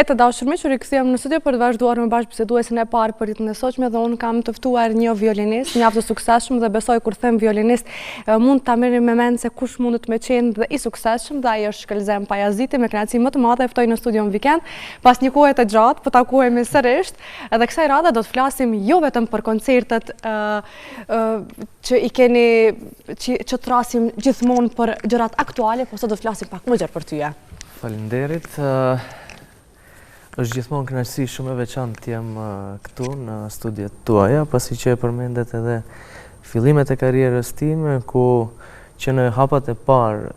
E të dashur miq, rikthehem në studio për të vazhduar me bashkëbiseduesin e parë për ditën e sotme dhe unë kam të ftuar një violinist, mjaft të suksesshëm dhe besoj kur them violinist mund ta merrni me mend se kush mundet me qenë dhe i suksesshëm dhe ai është Shkëlzem Pajaziti. Me kënaqësi më të madhe e ftoj në studion Weekend. Pas një kohe të gjatë, po takohemi sërish. Edhe kësaj radhe do të flasim jo vetëm për koncertet që i keni që trasim gjithmonë për gjërat aktuale, por sot do të flasim pak më gjerë për tyje. Faleminderit. Është gjithmonë kënaqësi shumë e veçantë të jem këtu në studiet tuaja, pasi që e përmendet edhe fillimet e karrierës time, ku që në hapat e parë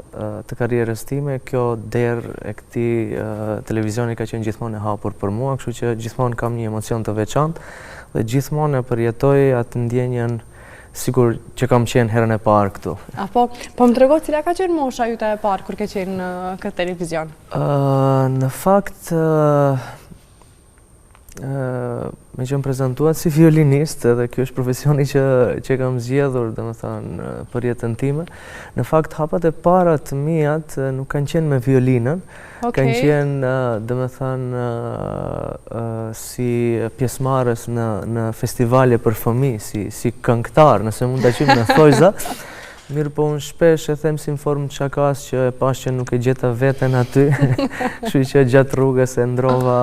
të karrierës time, kjo derë e këtij televizioni ka qenë gjithmonë e hapur për mua, kështu që gjithmonë kam një emocion të veçantë dhe gjithmonë e përjetoj atë ndjenjen sigur që kam qenë herën e parë këtu. Po më trego cila ka qenë mosha jute e parë kur ke qenë në këtë televizion? Në fakt, me qenë prezantuar si violinist, edhe kjo është profesioni që kam zgjedhur, domethënë, për jetën time. Në fakt, hapat e para të mijat nuk kanë qenë me violinën, kanë qenë, domethënë, si pjesëmarrës në festivale për fëmijë, si këngëtar, nëse mund ta quajmë në thojza. Mirë po unë shpesh e them si në formë të shakas që e pash që nuk e gjeta veten aty, kështu që gjatë rrugës e ndrova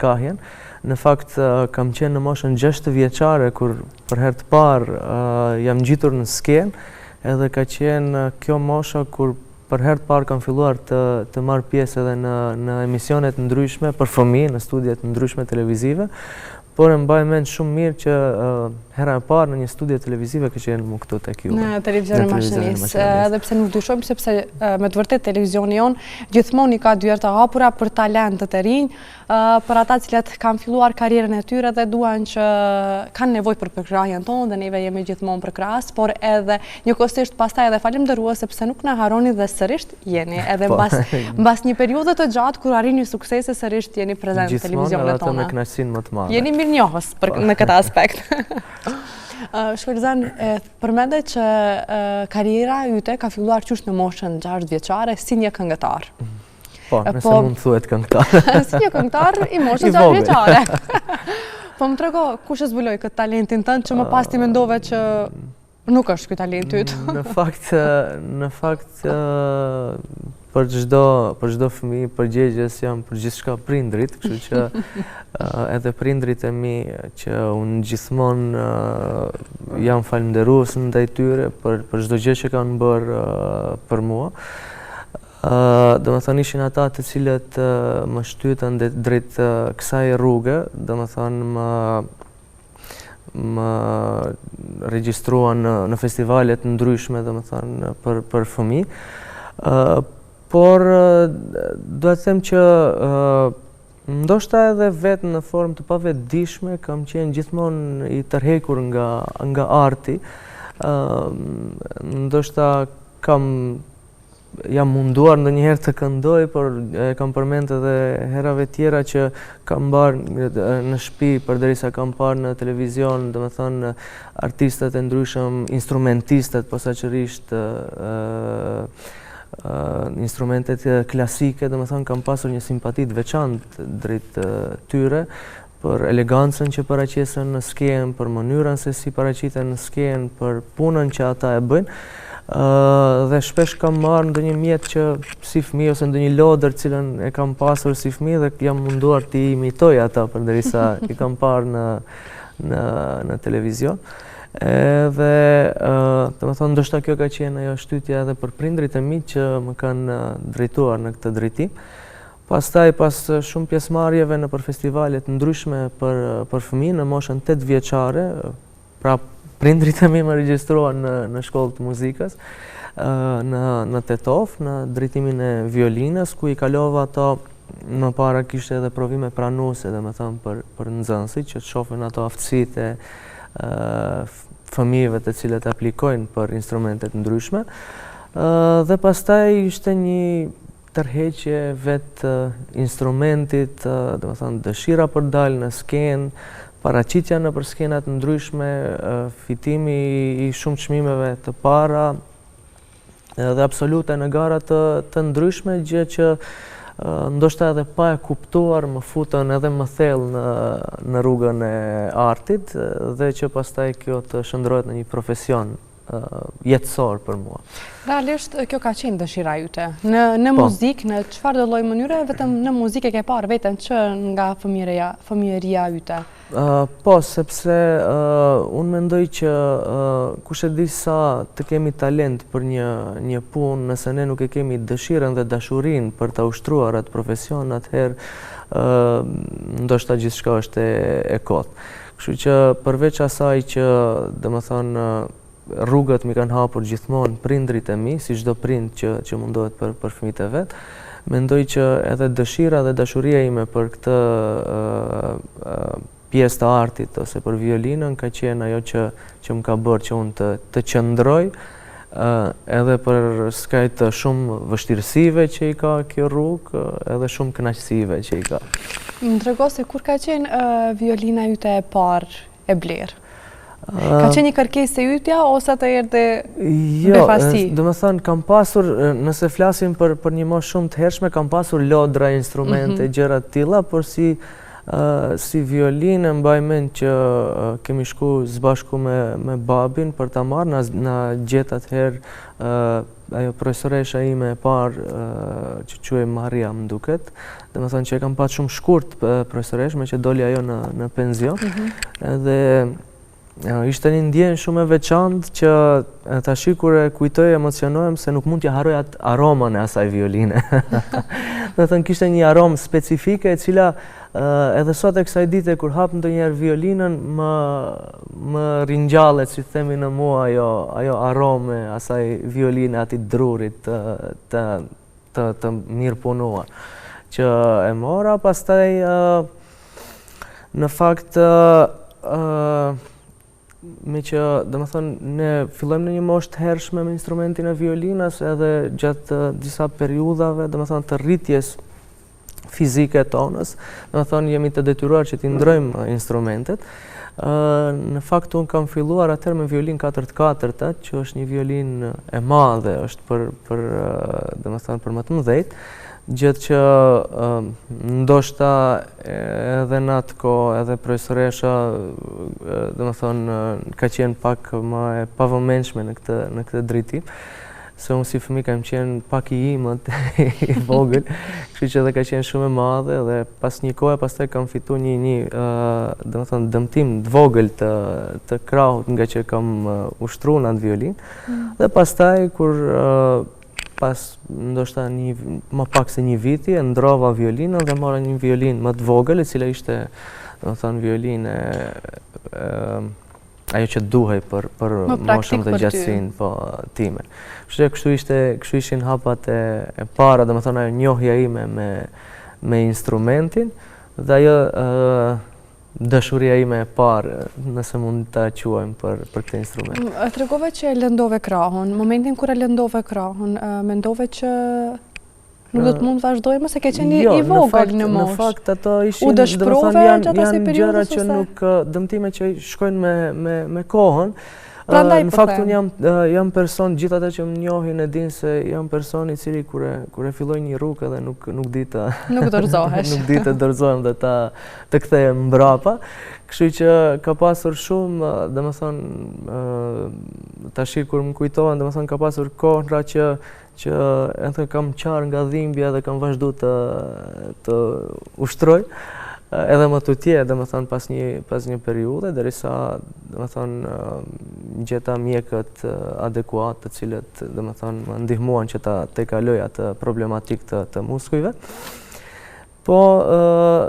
kahjen. Në fakt, kam qenë në moshën 6 vjeçare, kur për herë të parë jam ngjitur në skenë, edhe ka qenë kjo mosha kur për herë të parë kam filluar të marr pjesë edhe në emisionet ndryshme për fëmijë, në studiet ndryshme televizive, por e mbaj mend shumë mirë që hera e parë në një studio televizive ka qenë mu këtu tek ju. Në televizionin Maqedonisë. Edhe pse nuk dyshojmë, sepse me të vërtetë televizioni jon gjithmonë i ka dyert të hapura për talentët e rinj, për ata cilët kanë filluar karrierën e tyre dhe duan që kanë nevojë për përkrahjen tonë dhe neve jemi gjithmonë përkrahas, por edhe njëkohësisht pastaj edhe falemnderues sepse nuk na harroni dhe sërish jeni edhe mbas një periudhe të gjatë kur arrini suksese sërish jeni prezant në televizionet tona. Gjithmonë me kënaqësinë më të madhe. Jeni mirënjohës në këtë aspekt. Shkëlzem, përmende që karriera jute ka filluar qysh në moshën 6 vjeçare si një këngëtar. Po, nëse mund thuhet këngëtar. Si një këngëtar i moshën 6 vjeçare. Po më trego, kush e zbuloi këtë talentin tënd që më pas ti mendove që nuk është ky talenti yt? Në fakt për çdo fëmijë përgjegjës janë për gjithçka prindrit, kështu që edhe prindrit e mi që unë gjithmonë jam falënderues ndaj tyre për çdo gjë që kanë bërë për mua. Domethënë ishin ata të cilët më shtytën drejt kësaj rruge, domethënë më regjistruan në festivalet ndryshme, domethënë për fëmijë. Por do të them që ndoshta edhe vetë në formë të pavetdijshme kam qenë gjithmonë i tërhekur nga arti. Ndoshta jam munduar ndonjëherë të këndoj, por kam përmend edhe herave tjera që kam mbarë në shtëpi përderisa kam parë në televizion, domethënë artistët e ndryshëm, instrumentistët posaçërisht instrumentet klasike, domethënë kam pasur një simpati të veçantë drejt tyre për elegancën që paraqesen në skenë, për mënyrën se si paraqiten në skenë, për punën që ata e bëjnë. Dhe shpesh kam marrë ndonjë mjet që si fëmijë ose ndonjë lodër cilën e kam pasur si fëmijë dhe jam munduar t'i imitoj ata përderisa i kam parë në televizion. Edhe domethënë ndoshta kjo ka qenë ajo shtytja edhe për prindrit e mi që më kanë drejtuar në këtë drejtim. Pastaj pas shumë pjesëmarrjeve në festivalet ndryshme për fëmijë në moshën 8 vjeçare, pra prindrit e mi më regjistruan në shkollë të muzikës në Tetov, në drejtimin e violinës, ku i kalova ato më para kishte edhe provime pranuese, domethënë për nxënësit që të shohin ato aftësitë fëmijëve të cilët aplikojnë për instrumentet ndryshme. Dhe pastaj ishte një tërheqje vetë instrumentit, domethënë dëshira për dalë në skenë, paraqitja nëpër skenat ndryshme, fitimi i shumë çmimeve të para dhe absolute në gara të ndryshme, gjë që ndoshta edhe pa e kuptuar më futën edhe më thellë në rrugën e artit dhe që pastaj kjo të shndrohet në një profesion jetësor për mua. Realisht, kjo ka qenë dëshira jute. Në muzikë, në çfarë do lloj mënyre, vetëm në muzikë e ke parë veten që nga fëmijëria jute? Po, sepse unë mendoj që kush e di sa të kemi talent për një punë, nëse ne nuk e kemi dëshirën dhe dashurinë për ta ushtruar atë profesion, atëherë ndoshta gjithçka është e kotë. Kështu që përveç asaj që, domethënë, rrugët mi kanë hapur gjithmonë prindrit e mi, si çdo prind që mundohet për fëmijët e vet, mendoj që edhe dëshira dhe dashuria ime për këtë pjesë të artit ose për violinën ka qenë ajo që më ka bërë që unë të qëndroj edhe për skajt të shumë vështirësive që i ka kjo rrugë, edhe shumë kënaqësive që i ka. Më trego se kur ka qenë violina jute e parë e blerë? Ka qenë një kërkesë e ytja ose të erdhi befasi? Jo, do të thënë kam pasur, nëse flasim për një moshë shumë të hershme, kam pasur lodra, instrumente, gjëra të tilla, por si violinë mbaj mend që kemi shku zbashku me babin për ta marrë, na gjet atëherë ajo profesoresha ime e parë që quhej Maria, më duket. Domethënë që e kam pasur shumë shkurt profesoresh, me që doli ajo në penzion. Edhe ishte një ndjenjë shumë e veçantë që tash kur e kujtoj emocionohem se nuk mund t'ja harroj atë aromën e asaj violine. Do të thënë kishte një aromë specifike e cila edhe sot e kësaj dite kur hap ndonjëherë violinën më ringjallet, si themi në mua, ajo aromë e asaj violine, atij drurit të mirë punuar. Që e mora, pastaj në fakt me që, domethënë, ne fillojmë në një moshë të hershme me instrumentin e violinës edhe gjatë disa periudhave, domethënë, të rritjes fizike tonës, domethënë jemi të detyruar që t'i ndrojmë instrumentet. Në fakt unë kam filluar atëherë me violinë 4/4, që është një violinë e madhe, është domethënë për më të mëdhejt, gjë që ndoshta edhe në atë kohë edhe profesoresha domethënë ka qenë pak më e pavëmendshme në këtë drejtim, se unë si fëmijë kam qenë pak i imët i vogël, kështu që edhe ka qenë shumë e madhe dhe pas një kohe pastaj kam fituar një domethënë dëmtim të vogël të krahut nga që kam ushtruar në atë violinë dhe pastaj kur pas ndoshta më pak se një viti e ndrova violinën dhe mora një violinë më të vogël, e cila ishte domethënë violinë ajo që duhej për moshën dhe gjatësinë time. Kështu ishin hapat e para, domethënë ajo njohja ime me instrumentin dhe ajo dashuria ime e parë, nëse mund ta quajmë për këtë instrument. Tregove që e lëndove krahun. Momentin kur e lëndove krahun, mendove që nuk do të mund vazhdojmë se ke qenë i vogël në moshë. Në fakt ato ishin, u dëshprove gjatë asaj periudhe, që nuk dëmtime që shkojnë me kohën. Në fakt unë jam person, gjithë ata që më njohin e din se jam person i cili kur e filloj një rrugë edhe nuk di të nuk dorëzohesh. Nuk di të dorëzohem dhe të kthehem mbrapa. Kështu që ka pasur shumë, domethënë tash kur më kujtohen, domethënë ka pasur kohra që edhe kam qarë nga dhimbja dhe kam vazhdu të ushtroj. Edhe më tutje, domethënë pas një periudhe, derisa domethënë gjeta mjekët adekuat, të cilët domethënë më ndihmuan që ta kaloj atë problematik të muskujve. Po,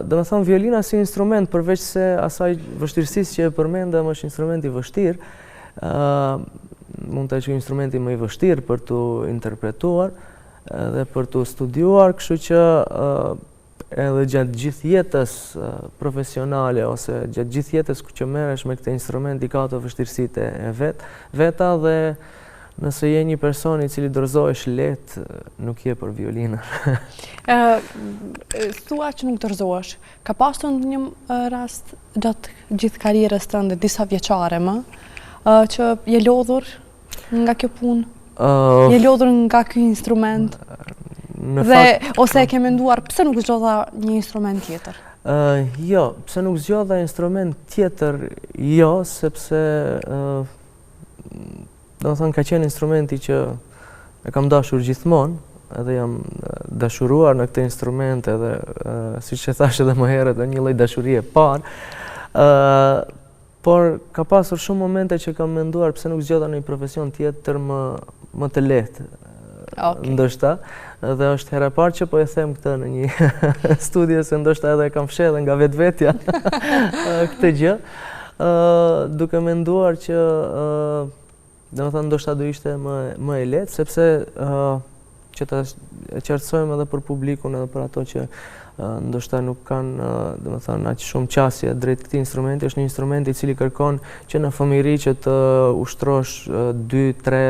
domethënë violina si instrument, përveç se asaj vështirësisë që e përmendëm, është instrument i vështirë, mund të qenë instrumenti më i vështirë për t'u interpretuar dhe për t'u studiuar, kështu që edhe gjatë gjithë jetës profesionale ose gjatë gjithë jetës që merresh me këtë instrument i ka ato vështirësitë e veta dhe nëse je një person i cili dorëzohesh lehtë, nuk je për violinën. Thua që nuk dorëzohesh. Ka pasur një rast gjatë gjithë karrierës tënde, disa vjeçare më, që je lodhur nga kjo punë? Je lodhur nga ky instrument? Ose e ke menduar pse nuk zgjodha një instrument tjetër? Jo, pse nuk zgjodha instrument tjetër, jo, sepse do të thënë ka qenë instrumenti që e kam dashur gjithmonë, edhe jam dashuruar në këtë instrument edhe siç e thash edhe më herët, një lloj dashurie e parë. Por ka pasur shumë momente që kam menduar pse nuk zgjodha një profesion tjetër më të lehtë. Ndoshta, dhe është hera e parë që po e them këtë në një studio, se ndoshta edhe e kam fshehur nga vetvetja këtë gjë, duke menduar që domethënë ndoshta do ishte më e lehtë, sepse që ta qartësojmë edhe për publikun edhe për ato që ndoshta nuk kanë domethënë aq shumë qasje drejt këtij instrumenti, është një instrument i cili kërkon që në fëmijëri që të ushtrosh 2, 3,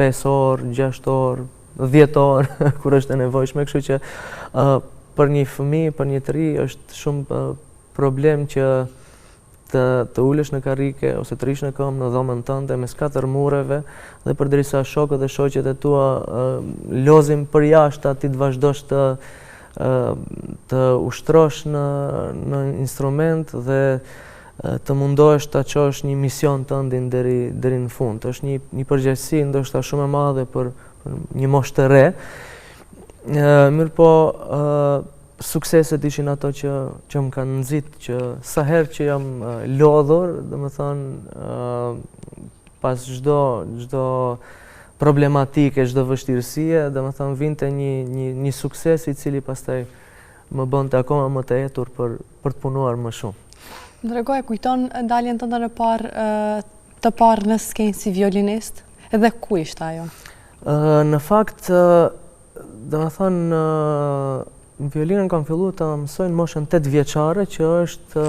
5 orë, 6 orë, 10 orë kur është e nevojshme, kështu që për një fëmijë, për një të ri është shumë problem që të ulesh në karrike ose të rish në këmbë në dhomën tënde mes 4 mureve, dhe përderisa shokët dhe shoqet e tua lozin përjashta, ti të vazhdosh të ushtrosh në instrument dhe të mundohesh ta çosh një mision tëndin deri në fund. Është një përgjegjësi ndoshta shumë e madhe për një moshë të re. Mirë po, sukseset ishin ato që më kanë nxit, që sa herë që jam lodhur, domethënë pas çdo problematike, çdo vështirësie, domethënë vinte një sukses i cili pastaj më bënte akoma më të etur për të punuar më shumë. Më tregoj, kujton daljen tënde të parë në skenë si violinist, edhe ku ishte ajo? Në fakt, domethënë violinën kam filluar ta mësoj në moshën 8 vjeçare, që është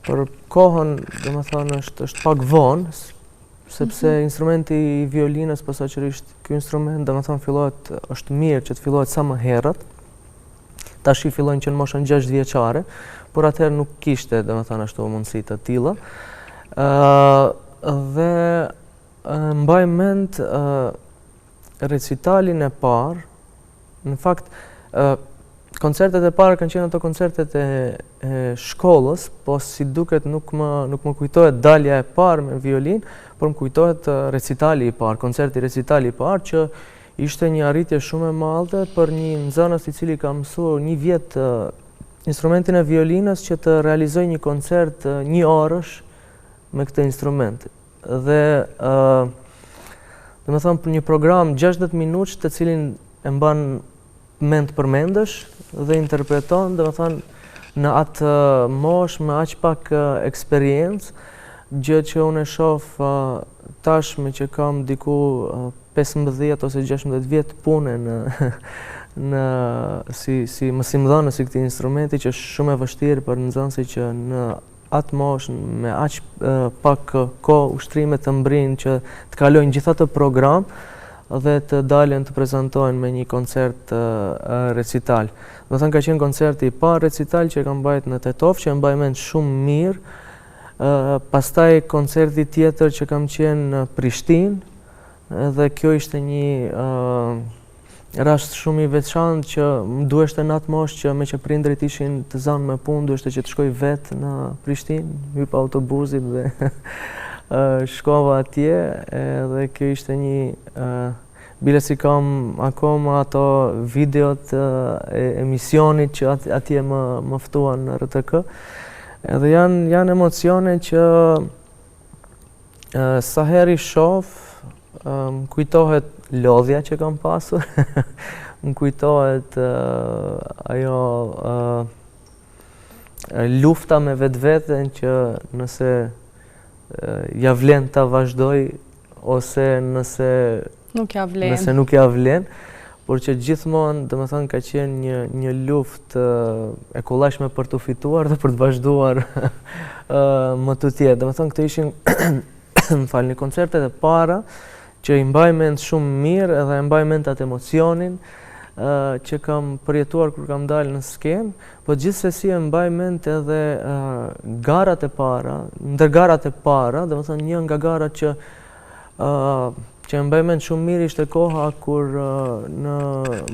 për kohën, domethënë është pak vonë, sepse instrumenti i violinës posaçërisht, ky instrument domethënë është mirë që të fillohet sa më herët. Tash i fillojnë që në moshën 6 vjeçare, por atëherë nuk kishte domethënë ashtu mundësi të tilla. Dhe mbaj mend recitalin e parë, në fakt koncertet e para kanë qenë ato koncertet e shkollës, po si duket nuk më kujtohet dalja e parë me violinë, por më kujtohet recitali i parë, koncerti recitali i parë, që ishte një arritje shumë e madhe për një nxënës i cili ka mësuar 1 vjet instrumentin e violinës, që të realizoj një koncert 1 orësh me këtë instrument. Dhe domethënë për një program 60 minutësh, të cilin e mban mend për mendesh dhe interpreton, domethënë në atë moshë me aq pak eksperiencë, gjë që unë e shoh tashmë që kam diku 15 ose 16 vjet pune si mësimdhënës i këtij instrumenti, që është shumë e vështirë për nxënësi që në atë moshë me aq pak kohë ushtrime të mbrinë, që të kalojnë gjithë atë program dhe të dalin të prezantojnë me një koncert recital. Do të thënë ka qenë koncerti i parë recital që kam bajt në Tetov, që e mbaj mend shumë mirë. Pastaj koncerti tjetër që kam qenë në Prishtinë, dhe kjo ishte një rast shumë i veçantë, që më duheshte në atë moshë që me që prindrit ishin të zanë me punë, duheshte që të shkoj vetë në Prishtinë, hyp autobusit dhe shkova atje, dhe kjo ishte një bile si kam akoma ato videot e emisionit që atje më ftuan në RTK. Edhe janë emocione që sa herë i shoh, më kujtohet lodhja që kam pasur, më kujtohet ajo lufta me vetveten, që nëse ja vlen ta vazhdoj ose nëse nuk ja vlen, por që gjithmonë domethënë ka qenë një luftë e kollajshme për të fituar dhe për të vazhduar më të tjerë. Domethënë këto ishin më koncertet e para që i mbaj mend shumë mirë, edhe e mbaj mend atë emocionin që kam përjetuar kur kam dalë në skenë, po gjithsesi e mbaj mend edhe garat e para, ndër garat e para, domethënë një nga garat që mbaj mend shumë mirë ishte koha kur në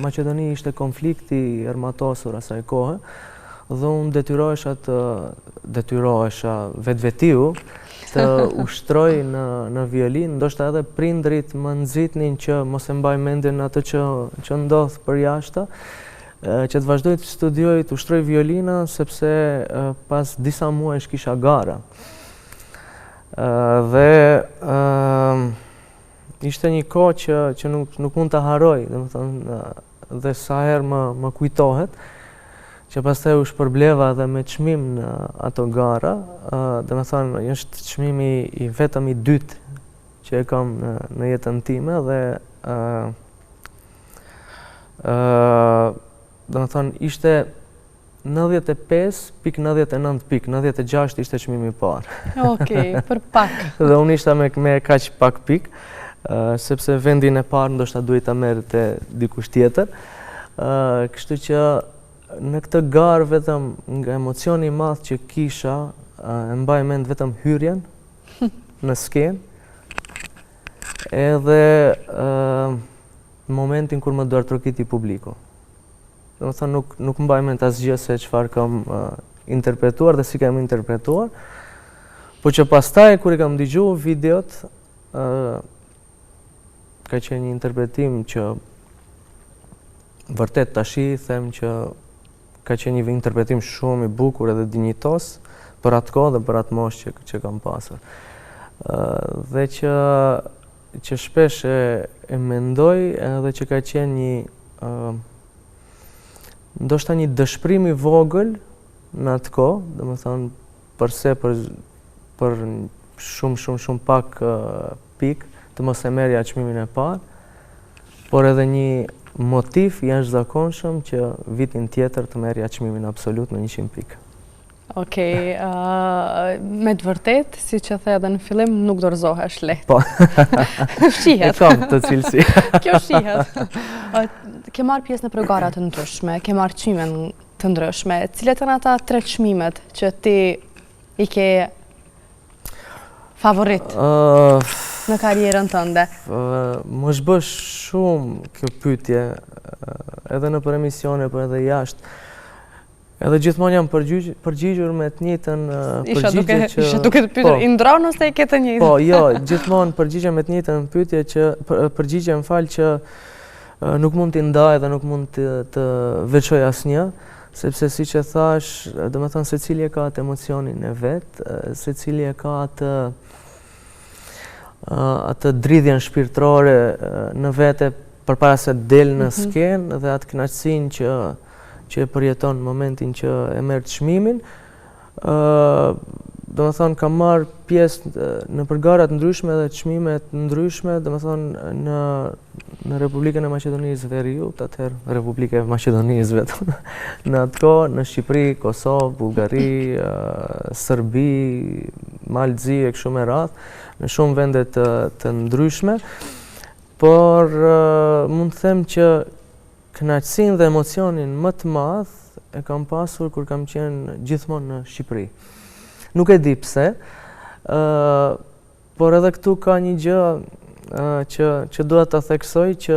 Maqedoni ishte konflikti i armatosur asaj kohe dhe unë detyrohesha vetvetiu të ushtroj në violinë, ndoshta edhe prindrit më nxitnin që mos e mbaj mendjen atë që ndodh për jashtë, që të vazhdoj të studioj, të ushtroj violina, sepse pas disa muajsh kisha gara. Dhe ishte një kohë që nuk mund ta harroj, domethënë, dhe sa herë më kujtohet, që pastaj u shpërbleva edhe me çmim në ato gara, domethënë është çmimi i vetëm i dytë që e kam në jetën time dhe domethënë ishte 95.99 pikë, 96 ishte çmimi i parë. Okej, për pak. Dhe unë ishta me kaq pak pikë, sepse vendin e parë ndoshta duhet ta merrte dikush tjetër. Kështu që në këtë garë vetëm nga emocioni i madh që kisha, e mbaj mend vetëm hyrjen në skenë, edhe momentin kur më duartrokiti publiku. Domethënë nuk mbaj mend asgjë se çfarë kam interpretuar dhe si kam interpretuar, po që pastaj kur i kam dëgjuar videot, ka qenë një interpretim që vërtet tashi them që ka qenë një interpretim shumë i bukur edhe dinjitos për atë kohë dhe për atë moshë që kam pasur. Dhe që shpesh e mendoj edhe që ka qenë një ndoshta një dëshpërim i vogël në atë kohë, domethënë përse për shumë pak pikë të mos e merrja çmimin e parë, por edhe një motiv jashtëzakonshëm që vitin tjetër të merrja çmimin absolut në 100 pikë. Okej, me të vërtet, si që the edhe në fillim, nuk dorëzohesh lehtë. Po. Shihet. E kam të cilësi. Kjo shihet. Ke marrë pjesë në programa të ndryshme, ke marrë çmime të ndryshme. Cilat janë ata 3 çmimet që ti i ke favorit në karrierën tënde? Më zhbë shumë kjo pyetje, edhe në për emisione, por edhe jashtë. Edhe gjithmonë jam përgjigjur me të njëjtën përgjigje që... Ishe duke të pyetur, i ndron ose i ke të njëjtën? Po, jo, gjithmonë përgjigjem me të njëjtën përgjigje më fal që nuk mund t'i ndaj dhe nuk mund të veçoj asnjë, sepse siç e thash, domethënë secili e ka atë emocionin e vet, secili e ka atë dridhjen shpirtërore në vete përpara se del në skenë dhe atë kënaqësinë që e përjeton në momentin që e merr çmimin. Domethënë kam marrë pjesë në gara të ndryshme dhe çmime të ndryshme, domethënë në Republikën e Maqedonisë Veriut, atëherë Republika e Maqedonisë vetëm. Në atë kohë në Shqipëri, Kosovë, Bullgari, Serbi, Malzi e kështu me radhë, në shumë vende të ndryshme, por mund të them që kënaqësinë dhe emocionin më të madh e kam pasur kur kam qenë gjithmonë në Shqipëri. Nuk e di pse, por edhe këtu ka një gjë që dua ta theksoj që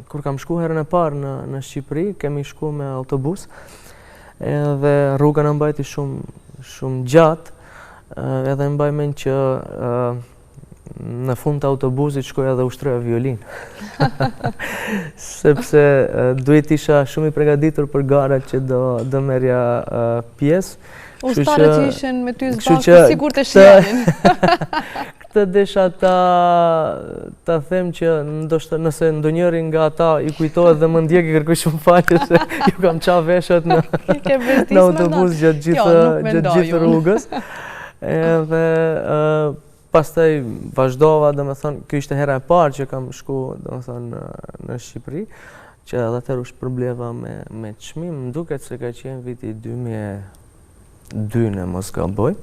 kur kam shkuar herën e parë në Shqipëri, kemi shkuar me autobus, edhe rruga na mbajti shumë gjatë, edhe mbaj mend që në fund të autobusit shkoja dhe ushtroja violinë. Sepse duhet isha shumë i përgatitur për garat që do merrja pjesë. Ushtarët që ishin me ty zbashku sigurt e shihnin. Këtë desha ta them që ndoshta nëse ndonjëri nga ata i kujtohet dhe më ndjek i kërkoj shumë falje se ju kam çavë veshët në autobus gjatë gjithë rrugës. Edhe pastaj vazhdova, domethënë, kjo ishte hera e parë që kam shkuar, domethënë, në Shqipëri, që edhe atëherë u shpërbleva me çmim, më duket se ka qenë viti 2002 në mos gaboj.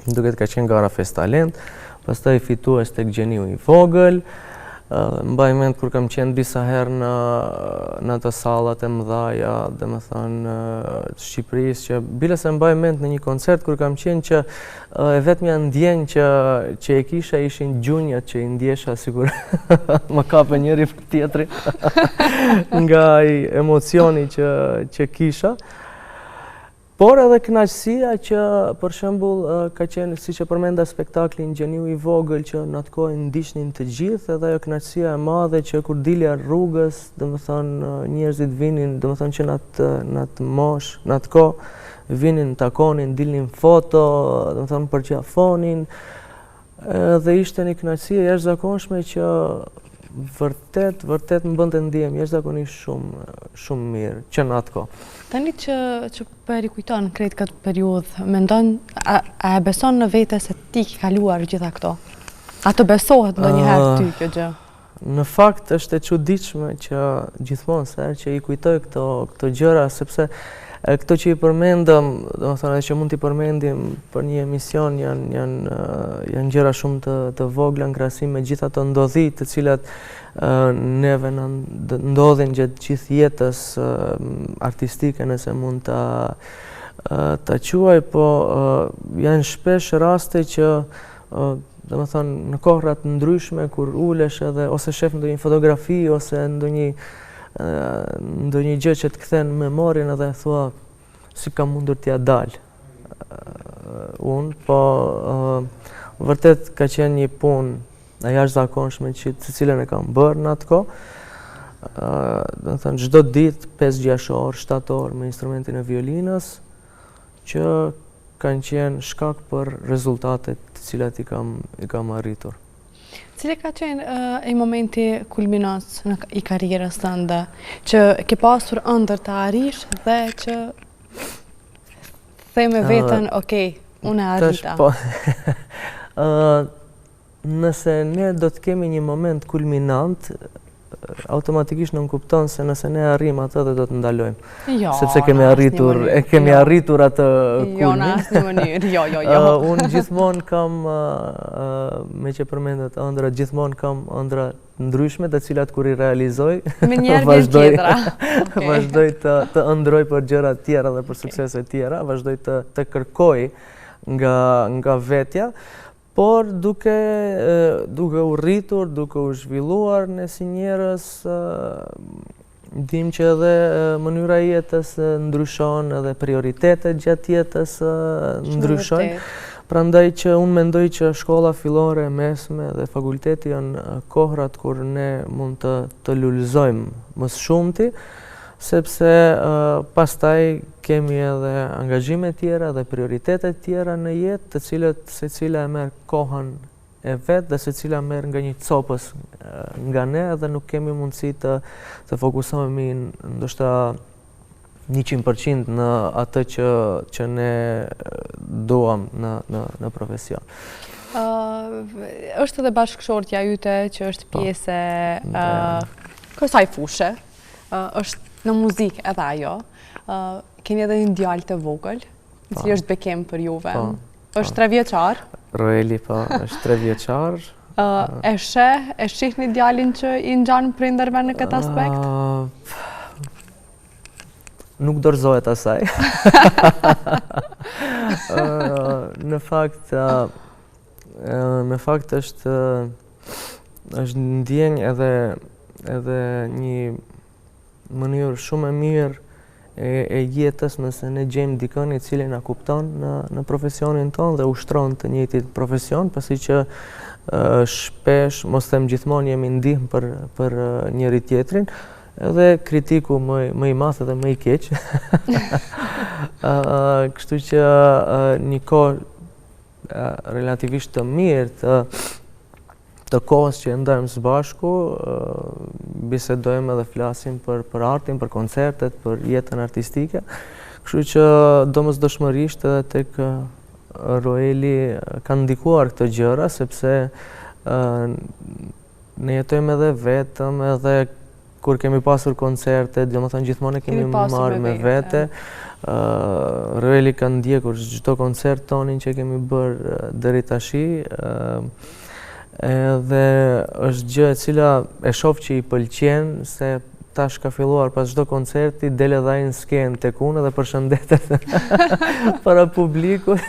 Më duket ka qenë gara Fest Talent, pastaj fitues tek Gjeniu i vogël, Mbaj mend kur kam qenë disa herë në ato sallat e mëdha, domethënë të Shqipërisë, që bile se mbaj mend në një koncert kur kam qenë që e vetmja ndjenjë që e kisha ishin gjunjat që i ndjesha sigur më kape njëri për tjetrin nga ai emocioni që kisha. Por edhe kënaqësia që, për shembull, ka qenë, siç e përmenda, spektaklin Gjeniu i vogël që në atë kohë ndiqnin të gjithë, edhe ajo kënaqësia e madhe që kur dilja rrugës, domethënë njerëzit vinin, domethënë që në atë moshë, në atë kohë, vinin, takonin, dilnin foto, domethënë përqafonin, dhe ishte një kënaqësi e jashtëzakonshme që vërtet më bënte ndjehem jashtëzakonisht shumë mirë që në atë kohë. Tani që po e rikujton krejt këtë periudhë, mendon, a e beson në vete se ti ke kaluar gjitha këto? A të besohet ndonjëherë ty kjo gjë? Në fakt është e çuditshme që gjithmonë sa herë që i kujtoj këto gjëra, sepse këto që i përmendëm, domethënë që mund t'i përmendim për një emision janë gjëra shumë të vogla në krahasim me gjithë ato ndodhi të cilat neve në ndodhin gjatë gjithë jetës artistike, nëse mund ta quaj, po janë shpesh raste që domethënë në kohra të ndryshme kur ulesh edhe ose shef ndonjë fotografi ose ndonjë gjë që të kthen memorien edhe thua si kam mundur t'ja dal unë, po vërtet ka qenë një punë e jashtëzakonshme të cilën e kam bërë në atë kohë. Domethënë çdo ditë 5-6 orë, 7 orë me instrumentin e violinës që kanë qenë shkak për rezultatet të cilat i kam arritur. Cili ka qenë ai momenti kulminant i karrierës tënde, që ke pasur ëndër të arrish dhe që the me veten, okay, unë e arrita? Nëse ne do të kemi një moment kulminant, automatikisht nuk kupton se nëse ne arrim atë dhe do të ndalojmë. Jo, sepse kemi arritur atë kulmin. Jo, në asnjë mënyrë, jo. Unë gjithmonë kam, me që përmendet ëndra, gjithmonë kam ëndra ndryshme, të cilat kur i realizoj, vazhdoj të ëndroj për gjëra tjera dhe për suksese tjera, vazhdoj të kërkoj nga vetja, por duke u rritur, duke u zhvilluar ne si njerëz, dim që edhe mënyra e jetës ndryshon, edhe prioritetet gjatë jetës ndryshojnë. Prandaj që unë mendoj që shkolla fillore, mesme dhe fakulteti janë kohrat kur ne mund të lullëzojmë më shumti, sepse pastaj kemi edhe angazhime tjera dhe prioritetet tjera në jetë, të cilët secila e merr kohën e vet dhe secila merr nga një copës nga ne dhe nuk kemi mundësi të fokusohemi ndoshta 100% në atë që ne duam në profesion. Është edhe bashkëshortja yte që është pjesë kësaj fushë, është në muzikë edhe ajo. Keni edhe një djalë të vogël, i cili është bekem për juve. Është 3 vjeçar. Roeli, po, është 3 vjeçar. E shihni djalin që i ngjan prindërve në këtë aspekt? Nuk dorëzohet asaj. Në fakt është ndjenjë edhe një mënyrë shumë e mirë e jetës nëse ne gjejmë dikën i cili na kupton në profesionin tonë dhe ushtron të njëjtin profesion, pasi që shpesh, mos them gjithmonë, jemi ndihmë për njëri tjetrin, edhe kritiku më i madh dhe më i keq. Kështu që një kohë relativisht të mirë të kohës që ndajmë së bashku, bisedojmë edhe flasim për artin, për koncertet, për jetën artistike. Kështu që domosdoshmërisht edhe tek Roeli kanë ndikuar këto gjëra, sepse ne jetojmë edhe vetëm, edhe kur kemi pasur koncerte, domethënë gjithmonë kemi marrë me vete. Roeli ka ndjekur çdo koncert tonin që kemi bërë deri tashi. Dhe është gjë e cila e shoh që i pëlqen, se tash ka filluar pas çdo koncerti del edhe ai në skenë tek unë dhe përshëndetet para publikut.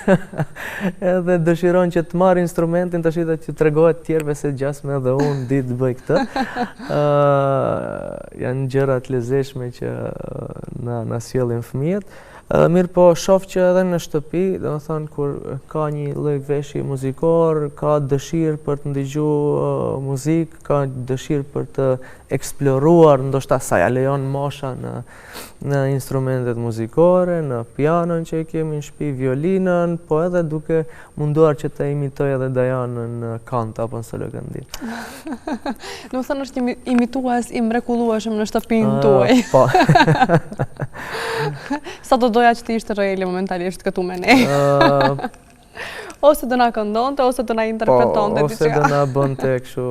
Edhe dëshiron që të marr instrumentin tash dhe të tregohet tjerëve se gjasme edhe unë di të bëj këtë. Janë gjëra të lezetshme që na sjellin fëmijët. Mirë po shoh që edhe në shtëpi, domethënë kur ka një lloj veshje muzikor, ka dëshirë për të ndëgjuar muzikë, ka dëshirë për të eksploruar, ndoshta sa ja lejon mosha në instrumentet muzikore, në pianon që e kemi në shtëpi, violinën, po edhe duke munduar që të imitoj edhe Dajanën në kant apo në solo këndin. Domethënë është një imitues i mrekullueshëm në shtëpinë tuaj. Po. Sa do doja që ti ishte reali momentalisht këtu me ne. Ose do na këndonte, ose do na interpretonte diçka. Ose do na bënte kështu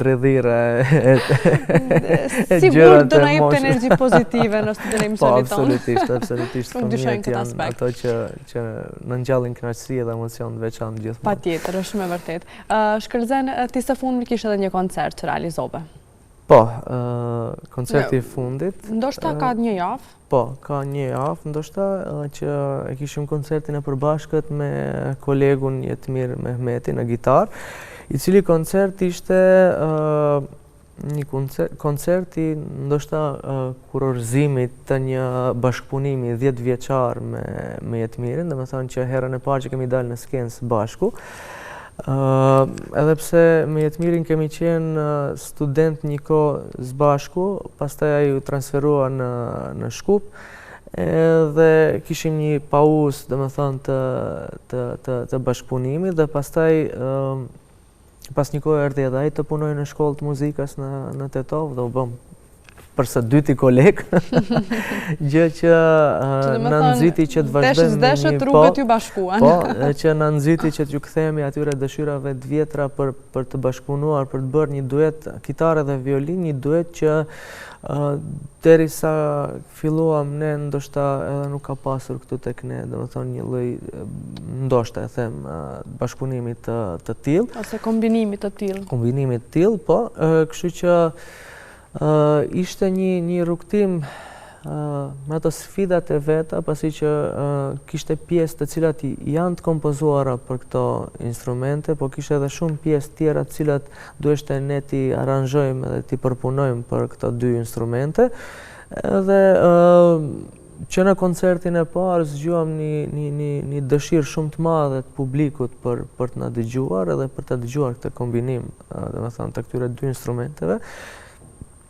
dredhire Sigur do na jepte energji pozitive në studion e emisionit tonë. Po, absolutisht. Fëmijët janë ato që në ngjallin kënaqësi dhe emocion të veçantë gjithmonë. Patjetër, është shumë e vërtetë. Shkëlzen, ti së fundmi kishe edhe një koncert që realizove. Po, koncerti i fundit. Ndoshta ka një javë? Po, ka një javë, ndoshta që e kishim koncertin e përbashkët me kolegun Jetmir Mehmeti në gitar, i cili koncert ishte një koncerti ndoshta kurorëzimit të një bashkëpunimi 10 vjeçar me Jetmirin, domethënë që herën e parë që kemi dalë në skenë së bashku. Edhe pse me Jetmirin kemi qenë student një kohë së bashku, pastaj ai u transferua në Shkup, edhe kishim një pauzë, domethënë të bashkëpunimit, dhe pastaj pas një kohë erdhi edhe ai të punojë në shkollë të muzikës në Tetov dhe u bëm për së dyti koleg, gjë që na nxiti që të vazhdojmë deshët rrugët ju bashkuan. Po, që na nxiti që t'ju kthehemi atyre dëshirave të vjetra për të bashkëpunuar, për të bërë një duet kitare dhe violin, një duet që derisa filluam ne, ndoshta edhe nuk ka pasur këtu tek ne, domethënë një lloj ndoshta e them bashkëpunimit të tillë ose kombinimit të tillë. Kombinimit të tillë, po, kështu që ishte një rrugtim me ato sfidat e veta, pasi që kishte pjesë të cilat janë të kompozuara për këto instrumente, po kishte edhe shumë pjesë tjera të cilat duheshte ne t'i aranjojmë dhe t'i përpunojmë për këto dy instrumente. Edhe që në koncertin e parë zgjuam një dëshirë shumë të madhe të publikut për të na dëgjuar edhe për të dëgjuar këtë kombinim, domethënë të këtyre dy instrumenteve.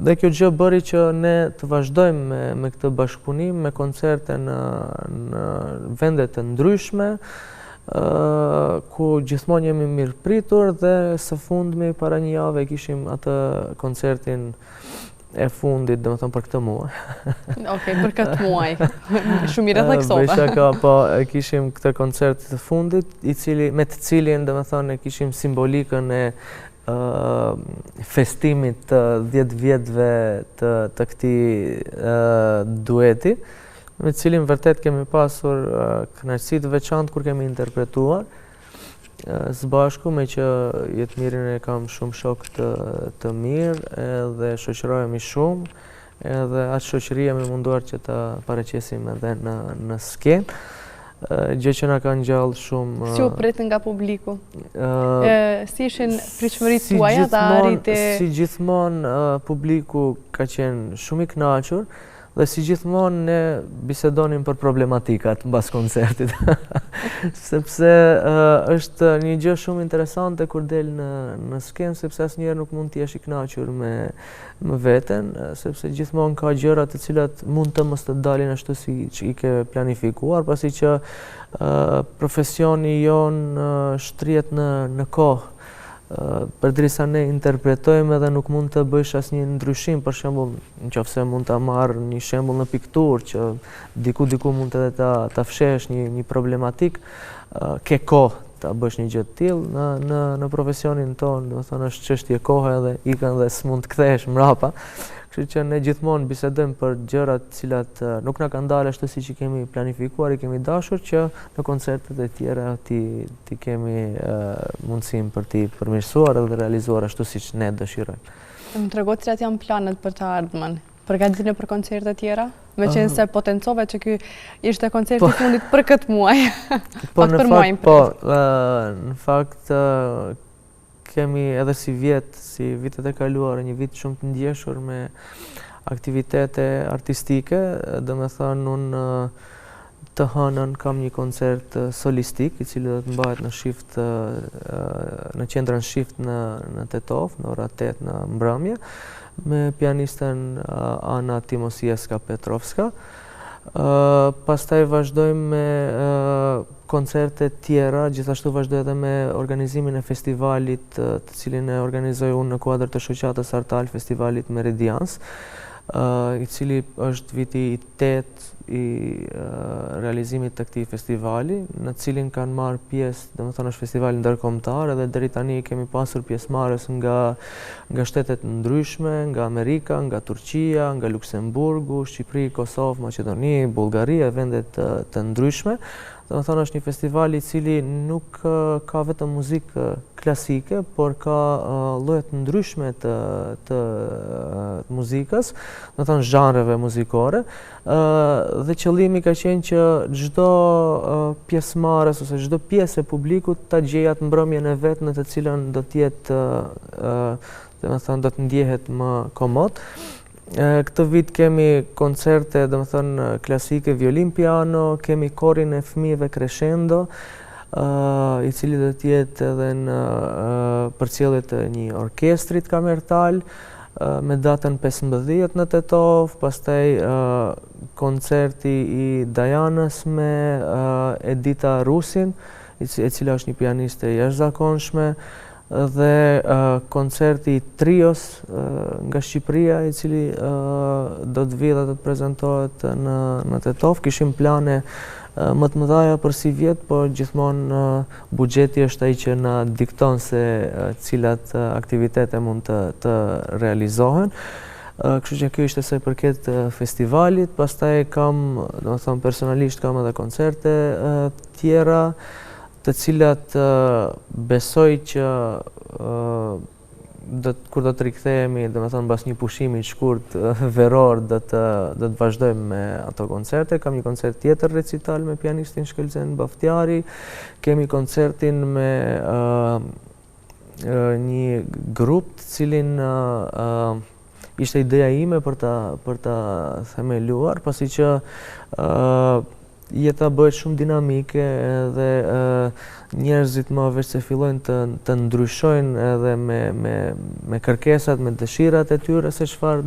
Dhe kjo gjë bëri që ne të vazhdojmë me këtë bashkëpunim, me koncerte në vende të ndryshme, ku gjithmonë jemi mirë pritur, dhe së fundmi para një jave kishim atë koncertin e fundit, domethënë për këtë muaj. Okej, për këtë muaj. Shumë mirë e theksove. Bëj shaka, po kishim këtë koncert të fundit, me të cilin domethënë kishim simbolikën e festimit të 10 vjetëve të këtij dueti, me cilin vërtet kemi pasur kënaqësi të veçantë kur kemi interpretuar së bashku, me që Jetmirin e kam shumë shok të mirë edhe shoqërohemi shumë, edhe atë shoqëri jemi munduar që ta paraqesim edhe në skenë. Gjë që na ka ngjall shumë. Si u pritën nga publiku? Si ishin pritshmëritë tuaja dhe arriti? Si gjithmonë publiku ka qenë shumë i kënaqur, dhe si gjithmonë ne bisedonim për problematikat mbas koncertit. Sepse është një gjë shumë interesante kur del në skenë, sepse asnjëherë nuk mund t'jesh i kënaqur me veten, sepse gjithmonë ka gjëra të cilat mund të mos të dalin ashtu si që i ke planifikuar, pasi që profesioni jon shtrihet në kohë. Përderisa ne interpretojmë edhe nuk mund të bësh asnjë ndryshim, për shembull, nëse mund ta marr një shembull në pikturë që diku mund edhe ta fshesh një problematik, ke kohë ta bësh një gjë të tillë në profesionin tonë, do të thonë është çështje kohe edhe ikën dhe s'mund të kthehesh mrapa. Kështu që ne gjithmonë bisedojmë për gjërat të cilat nuk na kanë dalë ashtu siç i kemi planifikuar, i kemi dashur që në koncertet e tjera ti kemi mundësinë për t'i përmirësuar dhe realizuar ashtu siç ne dëshirojmë. Më trego cilat janë planet për të ardhmen? Përgatitjen për koncerte tjera? Me qenë se potencove që ky ishte koncerti i fundit për këtë muaj. Në fakt kemi edhe si vitet e kaluara, një vit shumë të ndjeshur me aktivitete artistike, domethënë unë të hënën kam një koncert solistik i cili do të mbahet në qendrën Shift në Tetov, në ora 8 në mbrëmje, me pianisten Ana Timosieska Petrovska. Pastaj vazhdojmë me koncerte tjera, gjithashtu vazhdoj edhe me organizimin e festivalit të cilin e organizoj unë në kuadër të shoqatës Artal, festivalit Meridians, i cili është viti i 8 i realizimit të këtij festivali, në cilin kanë marrë pjesë, domethënë është festivali ndërkombëtar, edhe deri tani kemi pasur pjesëmarrës nga shtetet ndryshme, nga Amerika, nga Turqia, nga Luksemburgu, Shqipëri, Kosovë, Maqedoni, Bullgari e vende të ndryshme. Domethënë është një festival i cili nuk ka vetëm muzikë klasike, por ka lloje të ndryshme të muzikës, domethënë zhanreve muzikore, dhe qëllimi ka qenë që çdo pjesëmarrës ose çdo pjesë e publikut ta gjejë atë mbrëmjen e vet në të cilën do të jetë, domethënë do të ndjehet më komod. Këtë vit kemi koncerte, domethënë klasike, violin piano, kemi korin e fëmijëve Crescendo, i cili do të jetë edhe në përcjellje të një orkestri kamertal, me datën 15 në Tetov, pastaj koncerti i Dajanës me Edita Rusin, e cila është një pianiste jashtëzakonshme, dhe koncerti i Trios nga Shqipëria, i cili do të vijë dhe të prezantohet në Tetov. Kishim plane më të mëdha për si vjet, por gjithmonë buxheti është ai që na dikton se cilat aktivitete mund të realizohen. Kështu që kjo ishte sa i përket festivalit. Pastaj kam, domethënë personalisht kam edhe koncerte tjera, të cilat besoj që kur do të rikthehemi, domethënë mbas një pushimi të shkurt veror, do të vazhdojmë me ato koncerte. Kam një koncert tjetër recital me pianistin Shkëlqen Baftiari, kemi koncertin me një grup të cilin ishte ideja ime për ta themeluar, pasi që jeta bëhet shumë dinamike dhe njerëzit më veç se fillojnë të ndryshojnë edhe me kërkesat, me dëshirat e tyre se çfarë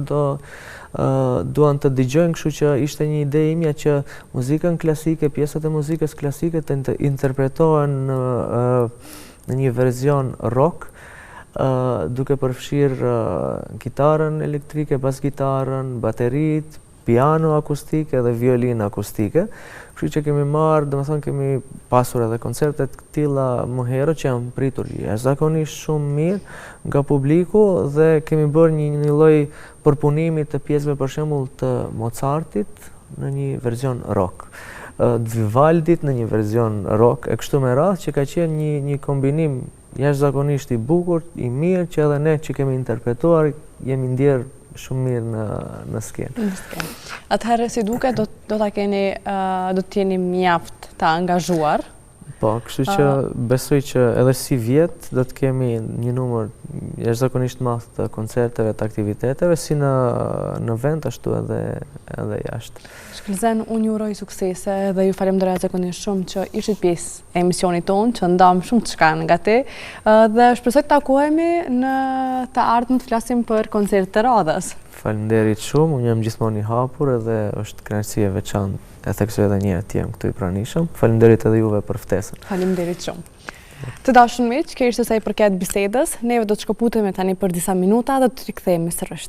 duan të dëgjojnë, kështu që ishte një ide imja që muzikën klasike, pjesët e muzikës klasike të interpretohen në një verzion rock, duke përfshirë kitarën elektrike, bas-gitarën, baterit, piano akustike dhe violinë akustike. Kështu që kemi marrë, domethënë kemi pasur edhe koncerte të tilla më herët që janë pritur jashtëzakonisht shumë mirë nga publiku, dhe kemi bërë një lloj përpunimi të pjesëve për shembull të Mozartit në një verzion rock, të Vivaldit në një verzion rock, e kështu me radhë, që ka qenë një kombinim jashtëzakonisht i bukur, i mirë, që edhe ne që kemi interpretuar jemi ndjerë shumë mirë në skenë. Atëherë si duket do të jeni mjaft të angazhuar. Po, kështu që besoj që edhe si vjet do të kemi një numër jashtëzakonisht madh të koncerteve, të aktiviteteve, si në vend ashtu edhe jashtë. Shkëlqen, unë ju uroj suksese dhe ju falenderoj zakonisht shumë që ishit pjesë e emisionit tonë, që ndam shumë çka nga ti, dhe shpresoj të takohemi në të ardhmen të flasim për koncert të radhës. Faleminderit shumë, unë jam gjithmonë i hapur edhe është kënaqësi e veçantë. E theksoj edhe një herë të jem këtu i pranishëm. Faleminderit edhe juve për ftesën. Faleminderit shumë. Të dashur miq, kjo ishte sa i përket bisedës. Neve do të shkëputemi tani për disa minuta dhe do të rikthehemi sërish.